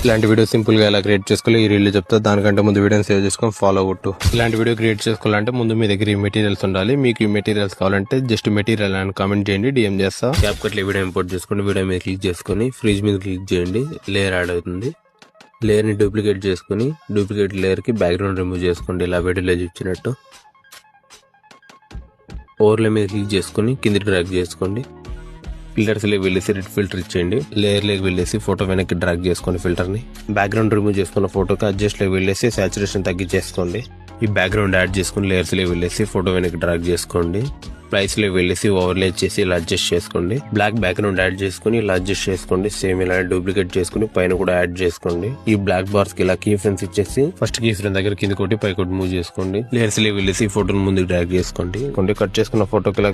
ఇలాంటి video simple గా ఎలా క్రియేట్ చేసుకోవాలి ఈ రీల్ చెప్తా. దానికంటే ముందు వీడియోని సేవ్ చేసుకొని ఫాలో కొట్టు. ఇలాంటి వీడియో క్రియేట్ చేసుకోవాలంటే ముందు మీ దగ్గర ఈ మెటీరియల్స్ ఉండాలి. మీకు ఈ మెటీరియల్స్ కావాలంటే జస్ట్ మెటీరియల్ అని కామెంట్ చేయండి, డిఎం చేస్తా. క్యాప్ కట్ వీడియో ఇంపోర్ట్ చేసుకోండి. వీడియో మీద క్లిక్ చేసుకుని ఫ్రీజ్ మీద క్లిక్ చేయండి. లేయర్ యాడ్ అవుతుంది. లేయర్ ని డూప్లికేట్ చేసుకుని డూప్లికేట్ లేయర్ కి బ్యాక్గ్రౌండ్ రిమూవ్ చేసుకోండి. ఇలా వీడియోలో చూపించినట్టు ఓవర్లే మీద క్లిక్ చేసుకుని కిందికి డ్రాగ్ చేసుకోండి. ఫిల్టర్స్ లేకి వెళ్ళేసి రెడ్ ఫిల్టర్ ఇచ్చేయండి. లేయర్ లేకి వెళ్ళేసి ఫోటో వెనక్కి డ్రాగ్ చేసుకోండి. ఫిల్టర్ ని బ్యాక్గ్రౌండ్ రిమూవ్ చేసుకున్న ఫోటోకి అడ్జస్ట్ లేకి వెళ్ళేసి సాచురేషన్ తగ్గించేసుకోండి. ఈ బ్యాక్గ్రౌండ్ యాడ్ చేసుకుని లేయర్స్ లేకి వెళ్ళేసి ఫోటో వెనక్కి డ్రాగ్ చేసుకోండి. ప్రైస్ లేకి వెళ్ళేసి ఓవర్లే చేసి ఇలా అడ్జస్ట్ చేసుకోండి. బ్లాక్ బ్యాక్గ్రౌండ్ యాడ్ చేసుకుని ఇలా అడ్జస్ట్ చేసుకోండి. సేమ్ ఇలా డూప్లికేట్ చేసుకుని పైన కూడా యాడ్ చేసుకోండి. ఈ బ్లాక్ బార్స్ కి ఇలా కీ ఫ్రేమ్స్ ఇచ్చేసి ఫస్ట్ కీ ఫ్రేమ్ దగ్గర కింద కొట్టి పై కొట్టి మూవ్ చేసుకోండి. లేయర్స్ లేకి వెళ్ళేసి ఫోటోని ముందుకు డ్రాగ్ చేసుకోండి. కట్ చేసుకున్న ఫోటోకి ఇలా